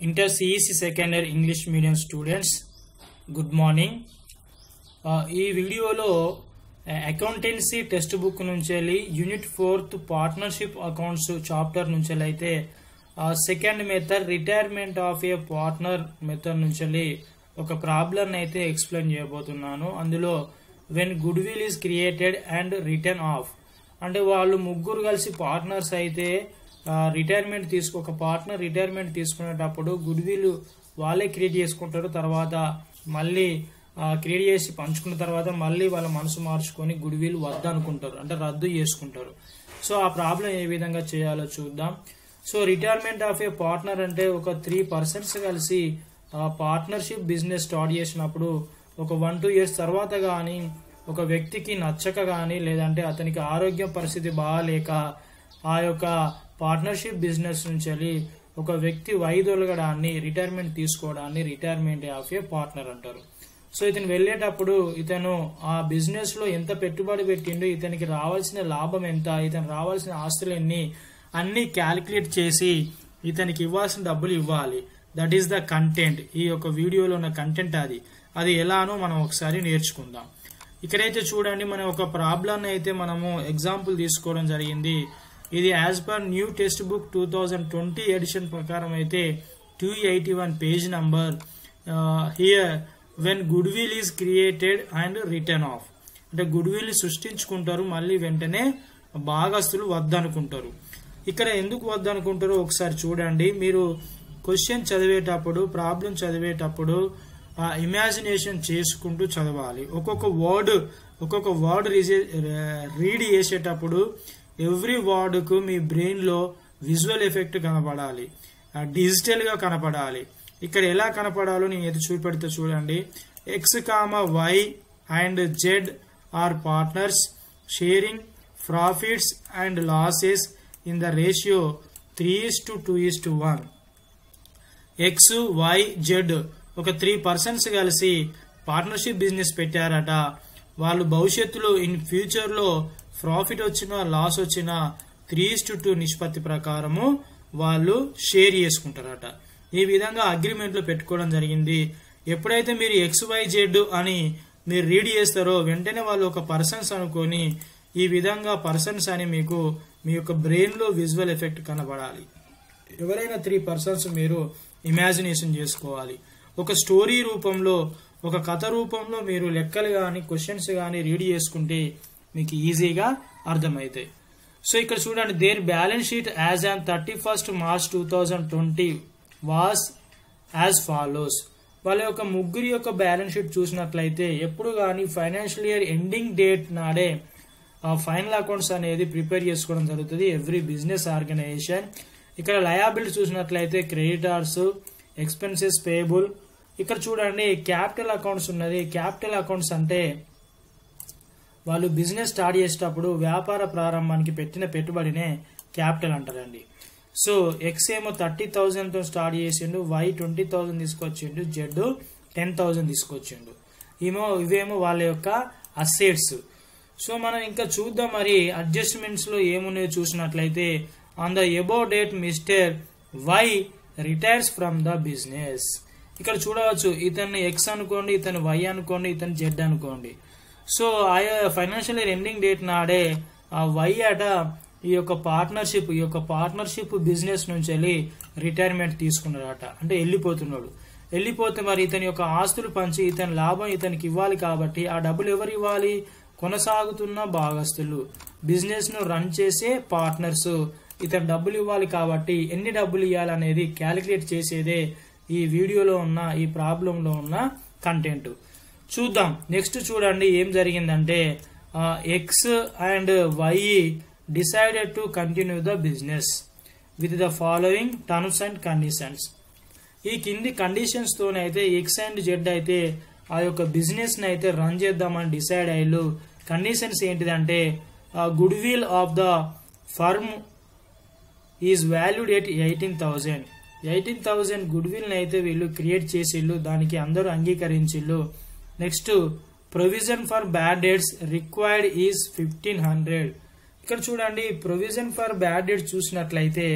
Inter CEC second year English medium students, good morning. ఈ వీడియోలో accountancy text book నుంచి unit 4th partnership accounts chapter నుంచి అయితే second method retirement of a partner method నుంచి ఒక problem అయితే explain చేయబోతున్నాను. అందులో when good will is created and written off అంటే వాళ్ళు ముగ్గురు కలిసి పార్ట్నర్స్ అయితే రిటైర్మెంట్ ఒక పార్ట్నర్ రిటైర్మెంట్ తీసుకునేటప్పుడు గుడ్ విల్ వాళ్ళే క్రియేట్ చేసుకుంటారు. తర్వాత మళ్ళీ క్రియేట్ చేసి పంచుకున్న తర్వాత మళ్ళీ వాళ్ళ మనసు మార్చుకొని గుడ్ విల్ వద్దనుకుంటారు, అంటే రద్దు చేసుకుంటారు. సో ఆ ప్రాబ్లం ఏ విధంగా చేయాలో చూద్దాం. So retirement of a partner అంటే ఒక 3 persons కలిసి పార్ట్నర్షిప్ బిజినెస్ స్టార్ట్ చేసినప్పుడు ఒక 1-2 years తర్వాత కానీ ఒక వ్యక్తికి నచ్చక కానీ లేదంటే అతనికి ఆరోగ్య పరిస్థితి బాగాలేక ఆ యొక్క పార్ట్నర్షిప్ బిజినెస్ నుంచి ఒక వ్యక్తి వైదొలగడాన్ని రిటైర్మెంట్ తీసుకోవడాన్ని రిటైర్మెంట్ ఆఫ్ ఏ పార్ట్నర్ అంటారు. సో ఇతను వెళ్ళేటప్పుడు ఇతను ఆ బిజినెస్ లో ఎంత పెట్టుబడి పెట్టిండు, ఇతనికి రావాల్సిన లాభం ఎంత, ఇతను రావాల్సిన ఆస్తులు ఎన్ని అన్ని క్యాలిక్యులేట్ చేసి ఇతనికి ఇవ్వాల్సిన డబ్బులు ఇవ్వాలి. That is the content. ఈ యొక్క వీడియోలో ఉన్న కంటెంట్ అది ఎలానో మనం ఒకసారి నేర్చుకుందాం. ఇక్కడైతే చూడండి, మనం ఒక ప్రాబ్లం అయితే మనము ఎగ్జాంపుల్ తీసుకోవడం జరిగింది. ఇది as per new text book 2020 edition ప్రకారం అయితే 281 page number. Here when good will is created and written off అంటే గుడ్ విల్ సృష్టించుకుంటారు, మళ్ళీ వెంటనే భాగస్తులు వద్దనుకుంటారు. ఇక్కడ ఎందుకు వద్దనుకుంటారో ఒకసారి చూడండి. మీరు క్వశ్చన్ చదివేటప్పుడు ప్రాబ్లం చదివేటప్పుడు ఇమాజినేషన్ చేసుకుంటూ చదవాలి. ఒక్కొక్క వర్డ్ రీడ్ చేసేటప్పుడు ఎవ్రీ వర్డ్ కు మీ బ్రెయిన్ లో విజువల్ ఎఫెక్ట్ కనపడాలి, డిజిటల్ గా కనపడాలి. ఇక్కడ ఎలా కనపడాలో నేను ఎదురు చూపెడితే చూడండి. X, Y and Z are partners sharing profits and losses in the ratio 3:2:1. X, Y, Z ఒక 3 persons కలిసి పార్ట్నర్షిప్ బిజినెస్ పెట్టారట. వాళ్ళు భవిష్యత్తులో ఇన్ ఫ్యూచర్ లో ప్రాఫిట్ వచ్చినా లాస్ వచ్చినా 3:2 నిష్పత్తి ప్రకారము వాళ్ళు షేర్ చేసుకుంటారట. ఈ విధంగా అగ్రిమెంట్ లో పెట్టుకోవడం జరిగింది. ఎప్పుడైతే మీరు XYZ అని మీరు రీడ్ చేస్తారో వెంటనే వాళ్ళు ఒక పర్సన్స్ అనుకొని ఈ విధంగా పర్సన్స్ అని మీకు మీ యొక్క బ్రెయిన్ లో విజువల్ ఎఫెక్ట్ కనబడాలి. ఎవరైనా 3 persons మీరు ఇమాజినేషన్ చేసుకోవాలి. ఒక స్టోరీ రూపంలో ఒక కథ రూపంలో మీరు లెక్కలు గాని క్వశ్చన్స్ గాని రీడ్ చేసుకుంటే మీకు ఈజీగా అర్థమవుతాయి. సో ఇక్కడ చూడండి, their balance sheet as on 31st March 2020 was as follows. వాళ్ళ యొక్క ముగ్గురి యొక్క బ్యాలెన్స్ షీట్ చూసినట్లయితే ఎప్పుడు కానీ ఫైనాన్షియల్ ఇయర్ ఎండింగ్ డేట్ నాడే ఫైనల్ అకౌంట్స్ అనేది ప్రిపేర్ చేసుకోవడం జరుగుతుంది ఎవ్రీ బిజినెస్ ఆర్గనైజేషన్. ఇక్కడ లయబిలిటీ చూసినట్లయితే క్రెడిటార్స్, ఎక్స్పెన్సెస్ పేయబుల్. ఇక్కడ చూడండి క్యాపిటల్ అకౌంట్స్ ఉన్నది. క్యాపిటల్ అకౌంట్స్ అంటే వాళ్ళు బిజినెస్ స్టార్ట్ చేసేటప్పుడు వ్యాపార ప్రారంభానికి పెట్టిన పెట్టుబడినే క్యాపిటల్ అంటారండి. సో X ఏమో 30,000 తో స్టార్ట్ చేసిండు, Y 20,000 తీసుకొచ్చిండు, Z 10,000 తీసుకొచ్చిండు. ఇవేమో వాళ్ళ యొక్క అసెట్స్. సో మనం ఇంకా చూద్దాం మరి అడ్జస్ట్మెంట్స్ లో ఏమున్నాయో చూసినట్లయితే on the above date mister Y retires from the business. ఇక్కడ చూడవచ్చు, ఇతను X అనుకోండి, ఇతను Y అనుకోండి, ఇతను Z అనుకోండి. సో ఆయా ఫైనాన్షియల్ ఇయర్ ఎండింగ్ డేట్ నాడే ఆ Y అట ఈ యొక్క పార్ట్నర్షిప్ బిజినెస్ నుంచి రిటైర్మెంట్ తీసుకున్నాడట, అంటే వెళ్ళిపోతే మరి ఇతని యొక్క ఆస్తులు పంచి ఇతని లాభం ఇతనికి ఇవ్వాలి. కాబట్టి ఆ డబ్బులు ఎవరు ఇవ్వాలి? కొనసాగుతున్న భాగస్తులు, బిజినెస్ ను రన్ చేసే పార్ట్నర్స్ ఇతను డబ్బులు ఇవ్వాలి. కాబట్టి ఎన్ని డబ్బులు ఇవ్వాలనేది క్యాలిక్యులేట్ చేసేదే ఈ వీడియోలో ఉన్న ఈ ప్రాబ్లం లో ఉన్న కంటెంట్. చూద్దాం. నెక్స్ట్ చూడండి ఏం జరిగిందంటే X and Y decided to continue the business with the following terms and conditions. ఈ కింది కండిషన్స్ తోనైతే X అండ్ Z అయితే ఆ యొక్క బిజినెస్ ని అయితే రన్ చేద్దామని డిసైడ్ అయ్యారు. కండిషన్స్ ఏంటిదంటే goodwill of the firm is valued at 18,000 goodwill ని అయితే వీళ్ళు క్రియేట్ చేసిళ్ళు, దానికి అందరూ అంగీకరించిళ్ళు. Next provision for bad debts required is 1,500. ఇక్కడ చూడండి ప్రొవిజన్ ఫర్ బ్యాడ్ డేట్స్ చూసినట్లయితే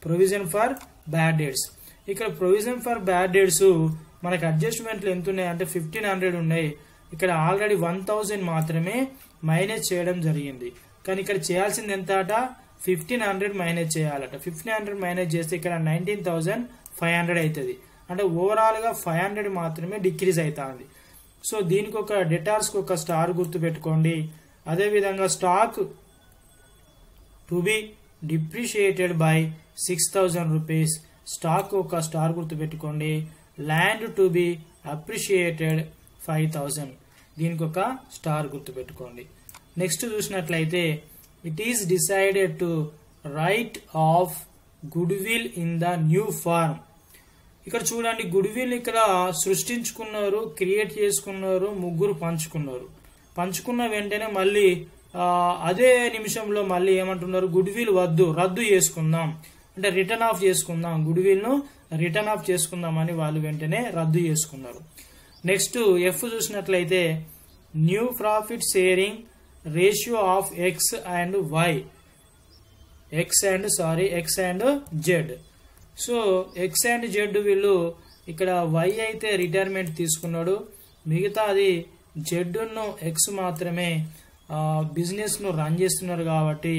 ప్రొవిజన్ ఫర్ బ్యాడ్ డేట్స్ ఇక్కడ ప్రొవిజన్ ఫర్ బ్యాడ్ డెట్స్ మనకి అడ్జస్ట్మెంట్లు ఎంత ఉన్నాయి అంటే 1500 ఉన్నాయి. ఇక్కడ ఆల్రెడీ 1000 మాత్రమే మైనస్ చేయడం జరిగింది. కానీ ఇక్కడ చేయాల్సింది ఎంత అట 1500 మైనస్ చేయాలట. 1500 మైనస్ చేస్తే ఇక్కడ 19,500 అవుతుంది. అంటే ఓవరాల్ గా 500 మాత్రమే డిక్రీజ్ అవుతుంది. సో దీనికి ఒక డెటార్స్ కి ఒక స్టార్ గుర్తు పెట్టుకోండి. అదే విధంగా stock to be depreciated by 6,000 rupees, stock ఒక స్టార్ గుర్తు పెట్టుకోండి. ల్యాండ్ టు బి అప్రిషియేటెడ్ 5,000, దీనికి ఒక స్టార్ గుర్తు పెట్టుకోండి. నెక్స్ట్ చూసినట్లయితే it is decided to write off good will in the new firm. ఇక్కడ చూడండి గుడ్ విల్ ఇక్కడ సృష్టించుకున్నారు, క్రియేట్ చేసుకున్నారు, ముగ్గురు పంచుకున్న వెంటనే మళ్ళీ అదే నిమిషంలో మళ్ళీ ఏమంటున్నారు గుడ్ విల్ వద్దు, రద్దు చేసుకుందాం అంటే రిటర్న్ ఆఫ్ చేసుకుందాం, గుడ్ విల్ ను రిటర్న్ ఆఫ్ చేసుకుందాం అని వాళ్ళు వెంటనే రద్దు చేసుకున్నారు. నెక్స్ట్ ఎఫ్ చూసినట్లయితే new profit sharing ratio of X and y, x and z. So x and z వీళ్ళు ఇక్కడ వై అయితే రిటైర్మెంట్ తీసుకున్నాడు, మిగతా అది జెడ్ ను ఎక్స్ మాత్రమే బిజినెస్ ను రన్ చేస్తున్నారు. కాబట్టి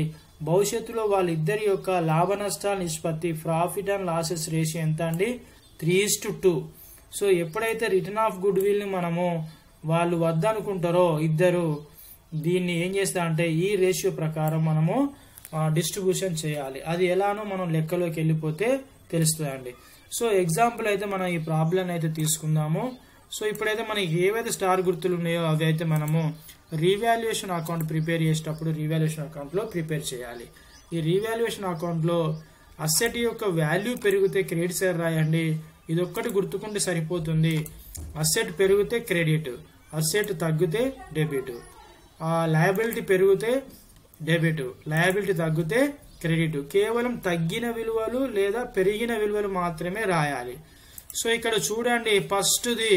భవిష్యత్తులో వాళ్ళిద్దరి యొక్క లాభ నష్టాల నిష్పత్తి ప్రాఫిట్ అండ్ లాసెస్ రేషియో ఎంత అండి 3:2. సో ఎప్పుడైతే రిటర్న్ ఆఫ్ గుడ్ విల్ ని మనము వాళ్ళు వద్దనుకుంటారో ఇద్దరు, దీన్ని ఏం చేస్తా అంటే ఈ రేషియో ప్రకారం మనము డిస్ట్రిబ్యూషన్ చేయాలి. అది ఎలానో మనం లెక్కలోకి వెళ్ళిపోతే తెలుస్తుందండి. సో ఎగ్జాంపుల్ అయితే మనం ఈ ప్రాబ్లం అయితే తీసుకుందాము. సో ఇప్పుడైతే మనకి ఏవైతే స్టార్ గుర్తులు ఉన్నాయో అవి అయితే మనము రీవాల్యుయేషన్ అకౌంట్ ప్రిపేర్ చేసేటప్పుడు రీవాల్యుయేషన్ అకౌంట్ లో ప్రిపేర్ చేయాలి. ఈ రీవాల్యుయేషన్ అకౌంట్ లో అసెట్ యొక్క వాల్యూ పెరిగితే క్రెడిట్ సైడ్ రాయండి. ఇది ఒక్కటి గుర్తుకుంటే సరిపోతుంది. అసెట్ పెరిగితే క్రెడిట్, అసెట్ తగ్గితే డెబిట్, లయబిలిటీ పెరిగితే డెబిట్, లయబిలిటీ తగ్గితే క్రెడిట్. కేవలం తగ్గిన విలువలు లేదా పెరిగిన విలువలు మాత్రమే రాయాలి. సో ఇక్కడ చూడండి ఫస్ట్ది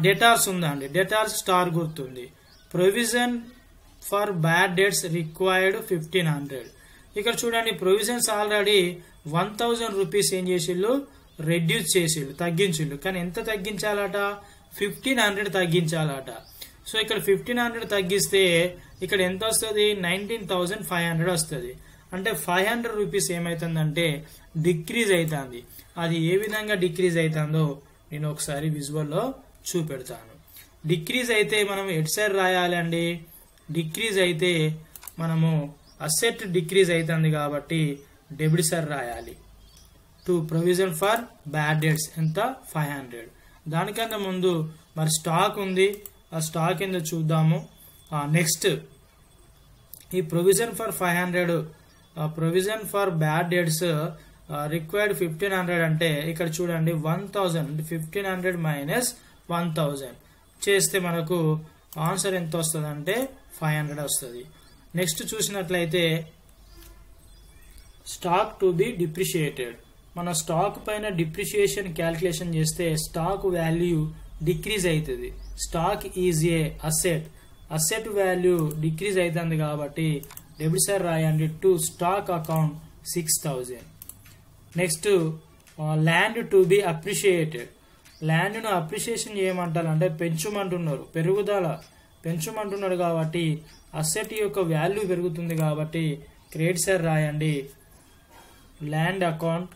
డెటార్స్ ఉందండి, డెటార్స్ స్టార్ గుర్తుంది. Provision for bad debts required 1500. ఇక్కడ చూడండి ప్రొవిజన్స్ ఆల్రెడీ 1000 రూపీస్ ఏం చేసిళ్ళు రెడ్యూస్ చేసిళ్ళు, తగ్గించిళ్ళు. కానీ ఎంత తగ్గించాలట 1500 తగ్గించాలట. సో ఇక్కడ 1500 తగ్గిస్తే ఇక్కడ ఎంత వస్తుంది 19,500 వస్తుంది. అంటే 500 రూపీస్ ఏమైతుందంటే డిక్రీజ్ అవుతుంది. అది ఏ విధంగా డిక్రీజ్ అవుతుందో నేను ఒకసారి విజువల్లో చూపెడతాను. డిక్రీజ్ అయితే మనం ఎట్ సైడ్ రాయాలండి. డిక్రీజ్ అయితే మనము అసెట్ డిక్రీజ్ అవుతుంది కాబట్టి డెబిట్ సైడ్ రాయాలి. To provision for bad debts ఎంత 500. దానికన్నా ముందు మరి స్టాక్ ఉంది, ఆ స్టాక్ ఏందో చూద్దాము. నెక్స్ట్ ఈ provision for 500, provision for bad debts required 1500 అంటే ఇక్కడ చూడండి 1000 అంటే 1500 మైనస్ 1000 చేస్తే మనకు ఆన్సర్ ఎంత వస్తుంది అంటే 500 వస్తుంది. నెక్స్ట్ చూసినట్లయితే స్టాక్ టు బి డిప్రిషియేటెడ్. మన స్టాక్ పైన డిప్రిషియేషన్ క్యాల్కులేషన్ చేస్తే స్టాక్ వాల్యూ డిక్రీజ్ అవుతుంది. Stock is a asset, asset value decrease అవుతుంది కాబట్టి డెబిట్ సైడ్ రాయండి. To stock account 6000. Next land to be appreciated. Land ను అప్రిషియేషన్ చేయమంటారు అంటే పెంచుమంటున్నారు, పెరుగుదల పెంచుమంటున్నారు కాబట్టి అసెట్ యొక్క వాల్యూ పెరుగుతుంది కాబట్టి క్రెడిట్ సైడ్ రాయండి. Land account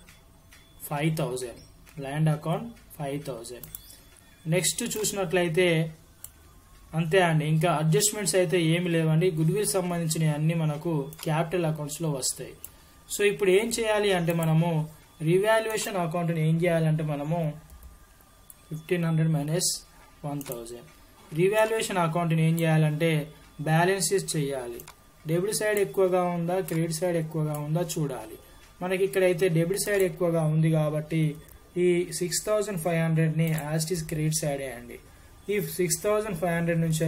5000, land account 5000. Next చూసినట్లయితే అంతే అండి, ఇంకా అడ్జస్ట్మెంట్స్ అయితే ఏమి లేవండి. గుడ్ విల్ సంబంధించిన అన్ని మనకు క్యాపిటల్ అకౌంట్స్ లో వస్తాయి. సో ఇప్పుడు ఏం చేయాలి అంటే మనము రీవాల్యుయేషన్ అకౌంట్ ఏం చేయాలంటే మనము 1500 మైనస్ 1000. రీవాల్యుయేషన్ అకౌంట్ ఏం చేయాలంటే బ్యాలెన్సెస్ చేయాలి. డెబిట్ సైడ్ ఎక్కువగా ఉందా క్రెడిట్ సైడ్ ఎక్కువగా ఉందా చూడాలి. మనకి ఇక్కడైతే డెబిట్ సైడ్ ఎక్కువగా ఉంది కాబట్టి ఈ 6500 ని as it is credit side వేయండి. ఈ 6500 నుంచి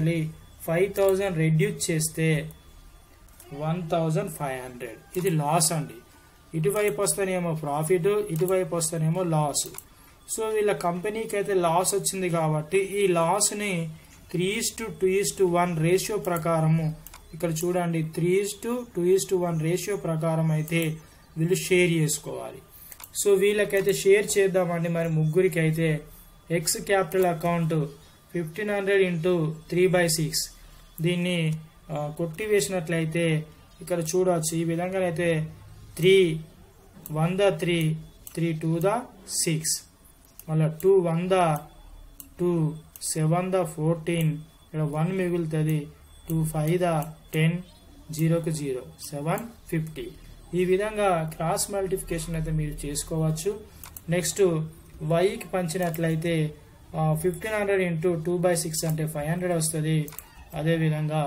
5000 రెడ్యూస్ చేస్తే 1500. ఇది లాస్ అండి. ఇటువైపు వస్తేనేమో ప్రాఫిట్, ఇటువైపు వస్తేనేమో లాస్. సో వీళ్ళ కంపెనీకి అయితే లాస్ వచ్చింది కాబట్టి ఈ లాస్ ని 3:2:1 రేషియో ప్రకారము ఇక్కడ చూడండి 3:2:1 రేషియో ప్రకారం అయితే వీళ్ళు షేర్ చేసుకోవాలి. సో వీళ్ళకైతే షేర్ చేద్దామండి. మరి ముగ్గురికి అయితే ఎక్స్ క్యాపిటల్ అకౌంట్ 1500 ఇంటూ 3/6 దీన్ని కొట్టివేసినట్లయితే ఇక్కడ చూడవచ్చు. ఈ విధంగా అయితే 3 1 ద 3 3 2 ద 6 మళ్ళీ 2 1 ద 2 7 ద 14 ఇక్కడ 1 మిగులుతుంది. 2 5 ద 10 0కు 0 750. ఈ విధంగా క్రాస్ మల్టిప్లికేషన్ అయితే మీరు చేసుకోవచ్చు. నెక్స్ట్ వైకి పంచినట్లయితే 1500 ఇంటూ 2/6 అంటే 500 వస్తుంది. అదేవిధంగా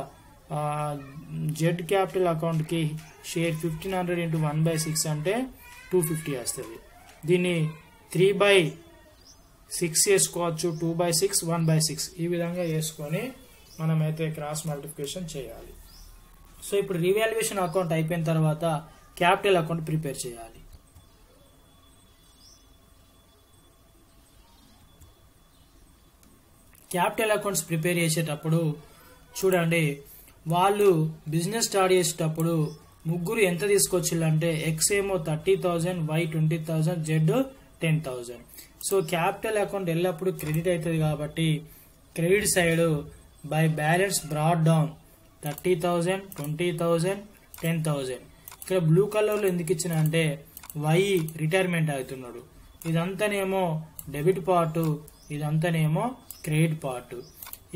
జెడ్ క్యాపిటల్ అకౌంట్కి షేర్ 1500 ఇంటూ 1/6 అంటే 250 వస్తుంది. దీన్ని 3/6 వేసుకోవచ్చు, 2/6 1/6 ఈ విధంగా వేసుకొని మనమైతే క్రాస్ మల్టిప్లికేషన్ చేయాలి. సో ఇప్పుడు రీవాల్యుయేషన్ అకౌంట్ అయిపోయిన తర్వాత క్యాపిటల్ అకౌంట్ ప్రిపేర్ చేయాలి. క్యాపిటల్ అకౌంట్స్ ప్రిపేర్ చేసేటప్పుడు చూడండి, వాళ్ళు బిజినెస్ స్టార్ట్ చేసేటప్పుడు ముగ్గురు ఎంత తీసుకొచ్చిల్లంటే ఎక్స్ ఏమో 30,000, y 20,000, z 10,000. So capital account ఎల్లప్పుడూ క్రెడిట్ అవుతుంది కాబట్టి credit side by balance brought down 30,000, 20,000, 10,000. ఇక్కడ బ్లూ కలర్లో ఎందుకు ఇచ్చిన అంటే వై రిటైర్మెంట్ అవుతున్నాడు. ఇదంతానేమో డెబిట్ పార్ట్, ఇదంతానేమో క్రెడిట్ పార్ట్.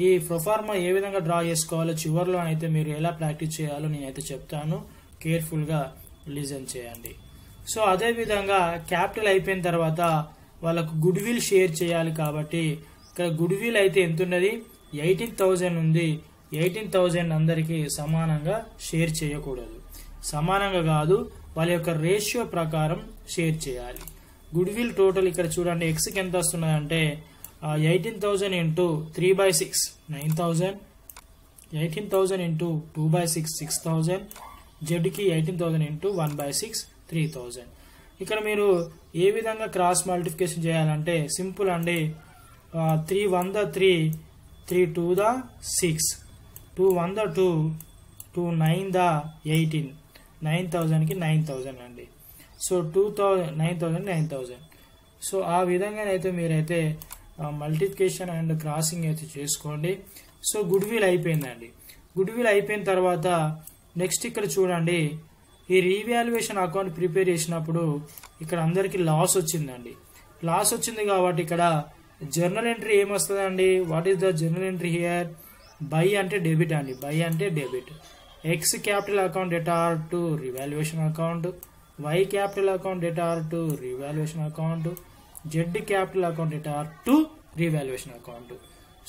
ఈ ప్రొఫార్మా ఏ విధంగా డ్రా చేసుకోవాలో చివరిలో అయితే మీరు ఎలా ప్రాక్టీస్ చేయాలో నేనైతే చెప్తాను, కేర్ఫుల్గా లిజన్ చేయండి. సో అదే విధంగా క్యాపిటల్ అయిపోయిన తర్వాత వాళ్ళకు గుడ్ విల్ షేర్ చేయాలి కాబట్టి ఇక్కడ గుడ్ విల్ అయితే ఎంత ఉన్నది 18,000 ఉంది. 18,000 అందరికీ సమానంగా షేర్ చేయకూడదు, సమానంగా కాదు, వాళ్ళ యొక్క రేషియో ప్రకారం షేర్ చేయాలి. గుడ్ విల్ టోటల్ ఇక్కడ చూడండి ఎక్స్కి ఎంత వస్తున్నది అంటే 18,000 ఇంటూ 3/6 9,000, 18,000 ఇంటూ 2/6 6,000, జెడ్కి 18,000 ఇంటూ 1/6 3,000. ఇక్కడ మీరు ఏ విధంగా క్రాస్ మల్టిప్లికేషన్ చేయాలంటే సింపుల్ అండి. 3 1 ద 3 3 2 ద 6 2 1 ద 2 2 9 ద 18 9,000కి 9,000 అండి. సో 9,000 9,000. సో ఆ విధంగానైతే మీరైతే మల్టిప్లికేషన్ అండ్ క్రాసింగ్ అయితే చేసుకోండి. సో గుడ్ విల్ అయిపోయిందండి. గుడ్ విల్ అయిపోయిన తర్వాత నెక్స్ట్ ఇక్కడ చూడండి, ఈ రీవాల్యుయేషన్ అకౌంట్ ప్రిపేర్ చేసినప్పుడు ఇక్కడ అందరికి లాస్ వచ్చిందండి. లాస్ వచ్చింది కాబట్టి ఇక్కడ జర్నల్ ఎంట్రీ ఏమొస్తుందండి, what is the journal entry here? By అంటే డెబిట్ అండి, బై అంటే debit. X capital account debtor to revaluation account, Y capital account debtor to revaluation account, Z capital account debtor to revaluation account.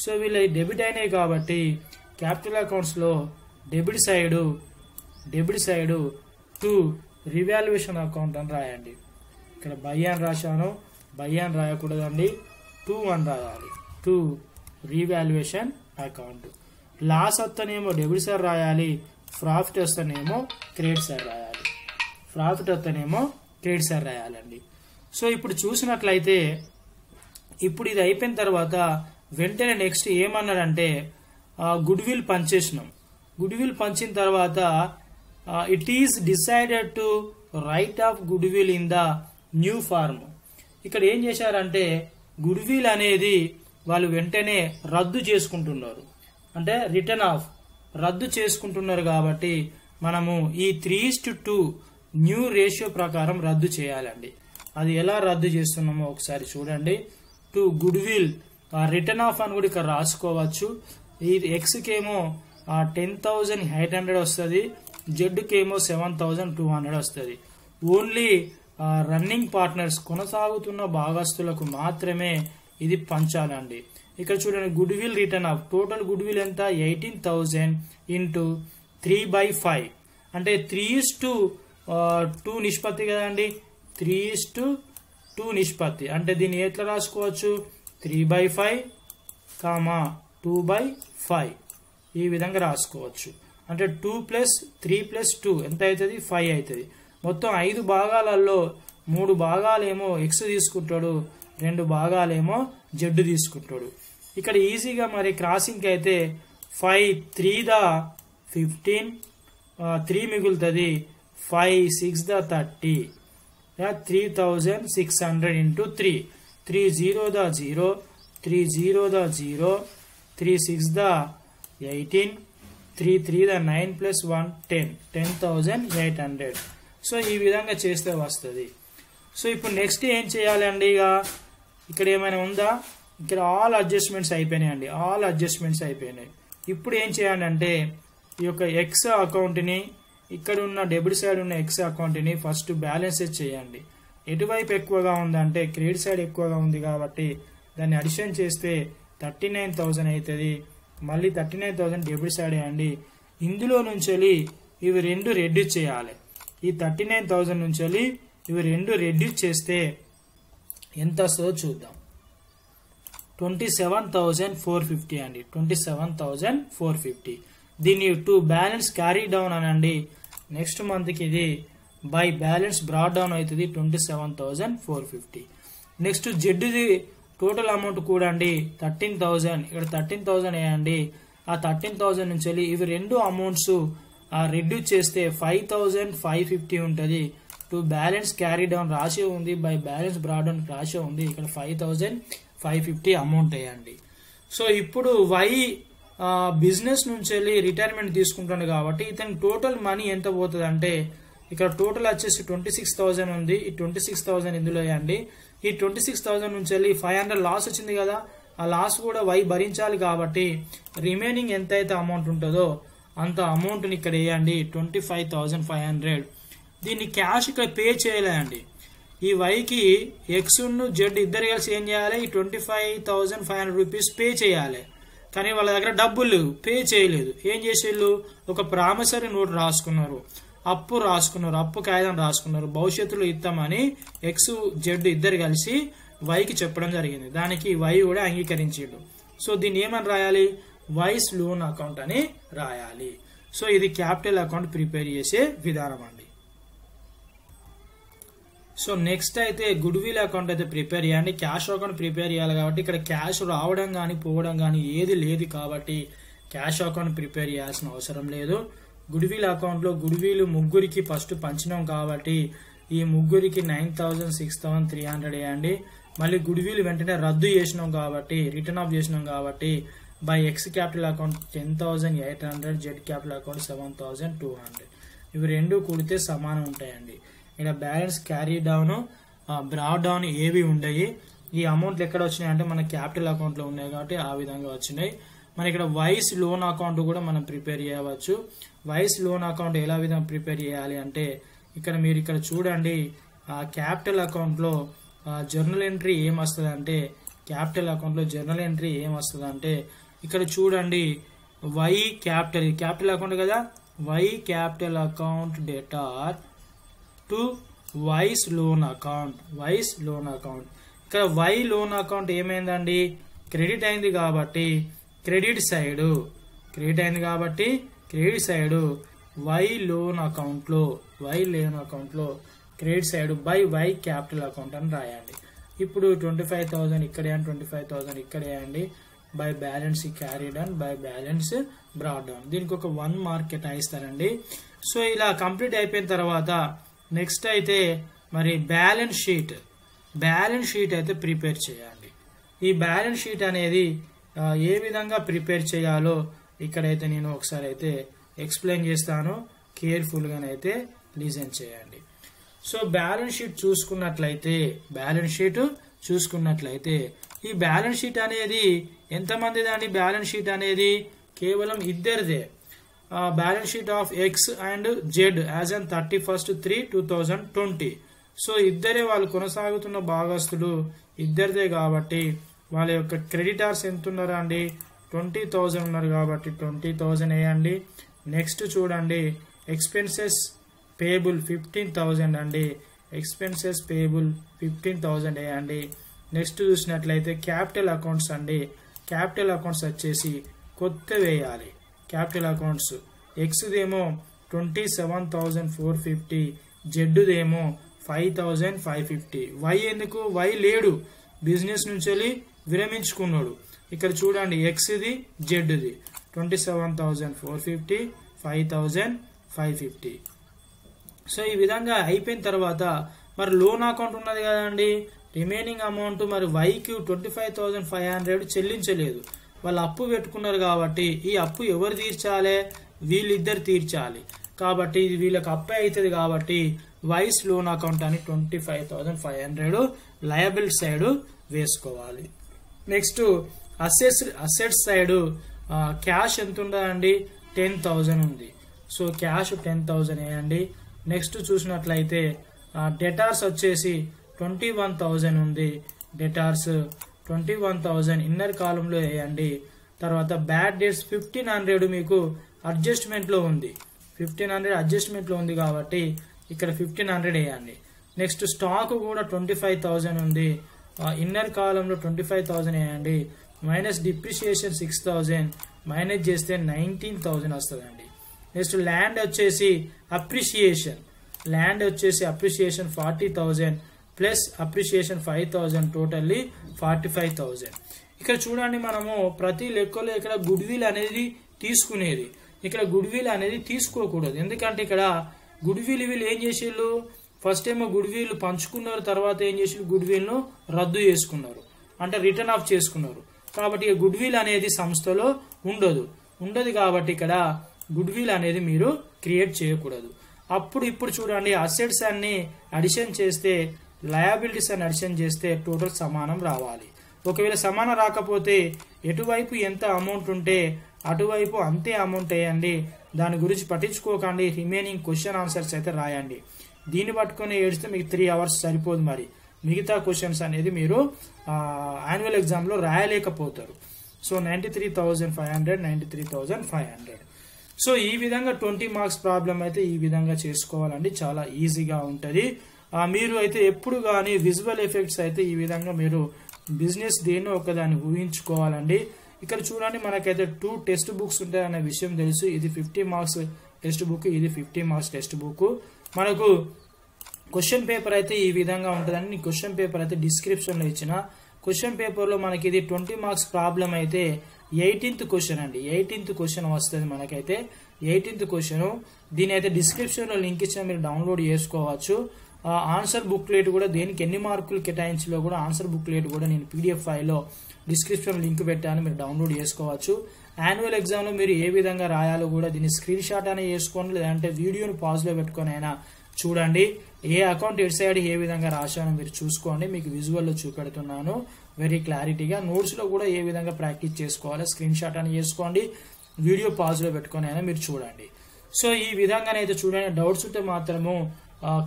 So వీళ్ళ debit అయినాయి కాబట్టి capital accounts లో debit side to revaluation account అని రాయండి. ఇక్కడ by అని రాశాను, by అని రాయకూడదండి, 2 అని రాయాలి, టు రీవాల్యుయేషన్ అకౌంట్. లాస్ వస్తేనేమో డెబిట్ సైడ్ రాయాలి, ప్రాఫిట్ వస్తేనేమో క్రెడిట్ సైడ్ రాయాలి, ప్రాఫిట్ వస్తేనేమో క్రెడిట్ సైడ్ రాయాలండి. సో ఇప్పుడు చూసినట్లయితే ఇప్పుడు ఇది అయిపోయిన తర్వాత వెంటనే నెక్స్ట్ ఏమన్నారంటే గుడ్ విల్ పంచేసినాం. గుడ్ విల్ పంచిన తర్వాత it is decided to write off good will in the new firm. ఇక్కడ ఏం చేశారంటే గుడ్ విల్ అనేది వాళ్ళు వెంటనే రద్దు చేసుకుంటున్నారు, అంటే రిటర్న్ ఆఫ్ రద్దు చేసుకుంటున్నారు. కాబట్టి మనము ఈ 3:2 న్యూ రేషియో ప్రకారం రద్దు చేయాలండి. అది ఎలా రద్దు చేస్తున్నామో ఒకసారి చూడండి. To good will return of అని కూడా ఇక్కడ రాసుకోవచ్చు. ఈ ఎక్స్కి ఏమో 10,800 వస్తుంది, జెడ్కి ఏమో 7,200 వస్తుంది. ఓన్లీ రన్నింగ్ పార్ట్నర్స్ కొనసాగుతున్న భాగస్తులకు మాత్రమే ఇది పంచాలండి. ఇక్కడ చూడండి good will return of total good will ఎంత 18,000 ఇంటూ 3/5 అంటే 3:2 నిష్పత్తి కదండి, 3:2 నిష్పత్తి. అంటే దీన్ని ఎట్లా రాసుకోవచ్చు 3/5, 2/5 ఈ విధంగా రాసుకోవచ్చు. అంటే 2 + 3 + 2 ఎంత అవుతుంది 5 అవుతుంది. మొత్తం 5 భాగాలలో 3 భాగాలేమో ఎక్స్ తీసుకుంటాడు, 2 భాగాలేమో జెడ్ తీసుకుంటాడు. ఇక్కడ ఈజీగా మరి క్రాసింగ్ అయితే 5 3 ద 15 3 మిగులుతుంది, 5 6 the 30 3600 into 3. 3 0 the 0, 3 0 the 0, 3 6 the 18, 3 3 the 9 plus 1 10, 10,800. So ఈ విధంగా చేస్తే వస్తుంది. సో ఇప్పుడు నెక్స్ట్ ఏం చేయాలండి? ఇక్కడ ఏమైనా ఉందా? ఇక్కడ ఆల్ అడ్జస్ట్మెంట్స్ అయిపోయినాయండి. ఆల్ అడ్జస్ట్మెంట్స్ అయిపోయినాయి. ఇప్పుడు ఏం చేయాలంటే ఈ యొక్క ఎక్స్ అకౌంట్ని, ఇక్కడ ఉన్న డెబిట్ సైడ్ ఉన్న ఎక్స్ అకౌంట్ని ఫస్ట్ బ్యాలెన్సెస్ చేయండి. ఎటువైపు ఎక్కువగా ఉందంటే క్రెడిట్ సైడ్ ఎక్కువగా ఉంది కాబట్టి దాన్ని అడిషన్ చేస్తే 39,000 అవుతుంది. మళ్ళీ 39,000 డెబిట్ సైడ్ వేయండి. ఇందులో నుంచి ఇవి రెండు రెడ్యూస్ చేయాలి. ఈ 39,000 నుంచి ఇవి రెండు రెడ్యూస్ చేస్తే ఎంత వస్తుందో చూద్దాం. 27,450 అండి. 27,450. దీన్ని టు బ్యాలెన్స్ క్యారీ డౌన్ అనండి. నెక్స్ట్ మంత్కి ఇది బై బ్యాలెన్స్ బ్రాడ్ డౌన్ అవుతుంది 27,450. నెక్స్ట్ జెడ్ది టోటల్ అమౌంట్ కూడా అండి 13,000. ఇక్కడ 13,000 వేయండి. ఆ 13,000 నుంచి ఇవి రెండు అమౌంట్స్ రెడ్యూస్ చేస్తే 5,550 ఉంటుంది. టు బ్యాలెన్స్ క్యారీ డౌన్ రాసే ఉంది, బై బ్యాలెన్స్ బ్రాడ్ డౌన్ రాసే ఉంది. ఇక్కడ 5,550 అమౌంట్ వేయండి. సో ఇప్పుడు వై బిజినెస్ నుంచి రిటైర్మెంట్ తీసుకుంటాడు కాబట్టి ఇతని టోటల్ మనీ ఎంత పోతుంది అంటే ఇక్కడ టోటల్ వచ్చేసి 26,000 ఉంది. ఈ 26,000 ఇందులో వేయండి. ఈ 26,000 నుంచి 500 లాస్ వచ్చింది కదా, ఆ లాస్ కూడా వై భరించాలి కాబట్టి రిమైనింగ్ ఎంత అయితే అమౌంట్ ఉంటుందో అంత అమౌంట్ని ఇక్కడ వేయండి. 25,500. దీన్ని క్యాష్ ఇక్కడ పే చేయలేండి. ఈ వైకి ఎక్స్ జెడ్ ఇద్దరు కలిసి ఏం చేయాలి? ఈ 25,500 రూపీస్ పే చేయాలి. కానీ వాళ్ళ దగ్గర డబ్బులు లేవు, పే చేయలేదు. ఏం చేసేళ్ళు? ఒక ప్రామిసరీ నోట్ రాసుకున్నారు, అప్పు రాసుకున్నారు, అప్పు కాగితం రాసుకున్నారు. భవిష్యత్తులో ఇస్తామని ఎక్స్ జెడ్ ఇద్దరు కలిసి వైకి చెప్పడం జరిగింది. దానికి వై కూడా అంగీకరించాడు. సో దీన్ని ఏమని రాయాలి? వైస్ లోన్ అకౌంట్ అని రాయాలి. సో ఇది క్యాపిటల్ అకౌంట్ ప్రిపేర్ చేసే విధానం అండి. సో నెక్స్ట్ అయితే గుడ్ విల్ అకౌంట్ అయితే ప్రిపేర్ చేయండి. క్యాష్ అకౌంట్ ప్రిపేర్ చేయాలి కాబట్టి ఇక్కడ క్యాష్ రావడం కానీ పోవడం కానీ ఏది లేదు కాబట్టి క్యాష్ అకౌంట్ ప్రిపేర్ చేయాల్సిన అవసరం లేదు. గుడ్ విల్ అకౌంట్లో గుడ్ విల్ ముగ్గురికి ఫస్ట్ పంచినాం కాబట్టి ఈ ముగ్గురికి 9,000, 6,300 వేయండి. మళ్ళీ గుడ్ విల్ వెంటనే రద్దు చేసినాం కాబట్టి, రిటర్న్ ఆఫ్ చేసినాం కాబట్టి by X capital account 10,800, Z capital account 7,200. ఇవి రెండు కూడితే సమానం ఉంటాయండి. ఇక్కడ balance carry down, broad down ఏవి ఉండయి. ఈ అమౌంట్లు ఎక్కడ వచ్చినాయి అంటే మన క్యాపిటల్ అకౌంట్ లో ఉన్నాయి కాబట్టి ఆ విధంగా వచ్చినాయి. మన ఇక్కడ వైస్ లోన్ అకౌంట్ కూడా మనం ప్రిపేర్ చేయవచ్చు. వైస్ లోన్ అకౌంట్ ఎలా విధంగా ప్రిపేర్ చేయాలి అంటే ఇక్కడ మీరు ఇక్కడ చూడండి. క్యాపిటల్ అకౌంట్ లో జర్నల్ ఎంట్రీ ఏం వస్తుంది అంటే క్యాపిటల్ అకౌంట్ లో జర్నల్ ఎంట్రీ ఏం వస్తుంది అంటే ఇక్కడ చూడండి. వై క్యాపిటల్, క్యాపిటల్ అకౌంట్ కదా, y capital account debtor to Y's loan account, Y's loan account. ఇక్కడ వై లోన్ అకౌంట్ ఏమైందండి? క్రెడిట్ అయింది కాబట్టి క్రెడిట్ సైడ్, క్రెడిట్ అయింది కాబట్టి credit side y loan account లో, వై లోన్ అకౌంట్ లో credit side by y capital account అని రాయండి. ఇప్పుడు 25,000 ఇక్కడ వేయండి, 25,000 ఇక్కడ వేయండి. By balance carry down, by balance brought down. దీనికి ఒక 1 మార్క్ కేటాయిస్తారండి. సో ఇలా కంప్లీట్ అయిపోయిన తర్వాత నెక్స్ట్ అయితే మరి బ్యాలెన్స్ షీట్, బ్యాలెన్స్ షీట్ అయితే ప్రిపేర్ చేయాలి. ఈ బ్యాలెన్స్ షీట్ అనేది ఏ విధంగా ప్రిపేర్ చేయాలో ఇక్కడైతే నేను ఒకసారి అయితే ఎక్స్ప్లెయిన్ చేస్తాను. కేర్ఫుల్గానైతే లిజన్ చేయండి. సో బ్యాలెన్స్ షీట్ చూసుకున్నట్లయితే, బ్యాలెన్స్ షీట్ చూసుకున్నట్లయితే ఈ బ్యాలెన్స్ షీట్ అనేది ఎంతమందిది అండి? బ్యాలెన్స్ షీట్ అనేది కేవలం ఇద్దరిదే. Balance sheet of X and Z as on 31/3/2020. So ఇద్దరే వాళ్ళు కొనసాగుతున్న భాగస్తులు, ఇద్దరిదే కాబట్టి వాళ్ళ యొక్క క్రెడిటార్స్ ఎంత ఉన్నారా అండి? 20,000 ఉన్నారు కాబట్టి 20,000 వేయండి. నెక్స్ట్ చూడండి, ఎక్స్పెన్సెస్ పేబుల్ 15,000 అండి. ఎక్స్పెన్సెస్ పేబుల్ 15,000 వేయండి. నెక్స్ట్ చూసినట్లయితే క్యాపిటల్ అకౌంట్స్ అండి. క్యాపిటల్ అకౌంట్స్ వచ్చేసి కొత్త వేయాలి. క్యాపిటల్ అకౌంట్స్ ఎక్స్దేమో 27,450, జెడ్దేమో 5,550. వై ఎందుకు? వై లేడు, బిజినెస్ నుంచి విరమించుకున్నాడు. ఇక్కడ చూడండి, ఎక్స్ది జెడ్ది 27,450, 5,550. సో ఈ విధంగా అయిపోయిన తర్వాత మరి లోన్ అకౌంట్ ఉన్నది కదండి, రిమైనింగ్ అమౌంట్ మరి వైకి 25,500 చెల్లించలేదు, వాళ్ళు అప్పు పెట్టుకున్నారు కాబట్టి ఈ అప్పు ఎవరు తీర్చాలి, వీళ్ళిద్దరు తీర్చాలి. కాబట్టి ఇది వీళ్ళకి అప్పే అవుతుంది కాబట్టి వైస్ లోన్ అకౌంట్ అని 25,500 లయబిలిటీ సైడ్ వేసుకోవాలి. నెక్స్ట్ అసెట్స్ సైడ్ క్యాష్ ఎంత ఉండదండి, 10,000 ఉంది. సో క్యాష్ 10,000 వేయండి. నెక్స్ట్ చూసినట్లయితే డెటార్స్ వచ్చేసి 21,000 ఉంది. డెటార్స్ 21,000 ఇన్నర్ కాలంలో వేయండి. తర్వాత బ్యాడ్ డేట్స్ 1,500 మీకు అడ్జస్ట్మెంట్ లో ఉంది, 1,500 అడ్జస్ట్మెంట్ లో ఉంది కాబట్టి ఇక్కడ 1,500 వేయండి. నెక్స్ట్ స్టాక్ కూడా 25,000 ఉంది, ఇన్నర్ కాలంలో 25,000 వేయండి. మైనస్ డిప్రిషియేషన్ 6,000 మైనస్ చేస్తే 19,000 వస్తుందండి. నెక్స్ట్ ల్యాండ్ వచ్చేసి అప్రిషియేషన్ 40,000 ప్లస్ అప్రిషియేషన్ 5,000 టోటల్లీ 45,000. ఇక్కడ చూడండి, మనము ప్రతి లెక్కలో ఇక్కడ గుడ్ విల్ అనేది తీసుకునేది, ఇక్కడ గుడ్ విల్ అనేది తీసుకోకూడదు. ఎందుకంటే ఇక్కడ గుడ్ విల్ వీళ్ళు ఏం చేసేళ్ళు, ఫస్ట్ ఏమో గుడ్ విల్ పంచుకున్నారు, తర్వాత ఏం చేసి గుడ్ విల్ ను రద్దు చేసుకున్నారు, అంటే రిటర్న్ ఆఫ్ చేసుకున్నారు. కాబట్టి గుడ్ విల్ అనేది సంస్థలో ఉండదు కాబట్టి ఇక్కడ గుడ్ విల్ అనేది మీరు క్రియేట్ చేయకూడదు. ఇప్పుడు చూడండి, అసెట్స్ అన్ని అడిషన్ చేస్తే లయబిలిటీస్ అని అడిషన్ చేస్తే టోటల్ సమానం రావాలి. ఒకవేళ సమానం రాకపోతే ఎటువైపు ఎంత అమౌంట్ ఉంటే అటువైపు అంతే అమౌంట్ వేయండి, దాని గురించి పట్టించుకోకండి. రిమైనింగ్ క్వశ్చన్ ఆన్సర్స్ అయితే రాయండి. దీన్ని పట్టుకొని ఏడిస్తే మీకు 3 hours సరిపోదు. మరి మిగతా క్వశ్చన్స్ అనేది మీరు యాన్యువల్ ఎగ్జామ్ లో రాయలేకపోతారు. సో 93,500. సో ఈ విధంగా 20 మార్క్స్ ప్రాబ్లం అయితే ఈ విధంగా చేసుకోవాలండి, చాలా ఈజీగా ఉంటుంది. మీరు అయితే ఎప్పుడు కానీ విజువల్ ఎఫెక్ట్స్ అయితే ఈ విధంగా మీరు బిజినెస్ దేన్నో ఒకదాన్ని ఊహించుకోవాలండి. ఇక్కడ చూడండి, మనకైతే 2 టెక్స్ట్ బుక్స్ ఉంటాయనే విషయం తెలుసు. ఇది 50 మార్క్స్ టెక్స్ట్ బుక్, ఇది 50 మార్క్స్ టెక్స్ట్ బుక్. మనకు క్వశ్చన్ పేపర్ అయితే ఈ విధంగా ఉంటుందండి. క్వశ్చన్ పేపర్ అయితే డిస్క్రిప్షన్ లో ఇచ్చిన. క్వశ్చన్ పేపర్ లో మనకి ఇది 20 మార్క్స్ ప్రాబ్లం అయితే 18th క్వశ్చన్ అండి, 18th క్వశ్చన్ వస్తుంది మనకైతే. 18th క్వశ్చన్ దీని అయితే డిస్క్రిప్షన్ లో లింక్ ఇచ్చిన, మీరు డౌన్లోడ్ చేసుకోవచ్చు. ఆన్సర్ బుక్లెట్ కూడా దేనికి ఎన్ని మార్కులు కేటాయించలో కూడా ఆన్సర్ బుక్లెట్ కూడా నేను PDF ఫైల్లో డిస్క్రిప్షన్ లింక్ పెట్టాను, మీరు డౌన్లోడ్ చేసుకోవచ్చు. యాన్యువల్ ఎగ్జామ్ లో మీరు ఏ విధంగా రాయాలో కూడా దీన్ని స్క్రీన్ షాట్ అయినా చేసుకోండి, లేదంటే వీడియోని పాజ్ లో పెట్టుకొని అయినా చూడండి. ఏ అకౌంట్ ఎటు సైడ్ ఏ విధంగా రాశానో మీరు చూసుకోండి, మీకు విజువల్ లో చూపెడుతున్నాను వెరీ క్లారిటీగా. నోట్స్ లో కూడా ఏ విధంగా ప్రాక్టీస్ చేసుకోవాలో స్క్రీన్ షాట్ అని చేసుకోండి, వీడియో పాజ్ లో పెట్టుకొని అయినా మీరు చూడండి. సో ఈ విధంగానైతే చూడండి. డౌట్స్ ఉంటే మాత్రము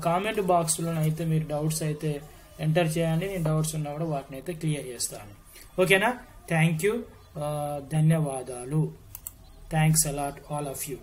కామెంట్ బాక్స్ లోనైతే మీరు డౌట్స్ అయితే ఎంటర్ చేయండి, నేను డౌట్స్ ఉన్నా కూడా వాటిని అయితే క్లియర్ చేస్తాను. ఓకేనా? థ్యాంక్ యూ, ధన్యవాదాలు. Thanks a lot all of you.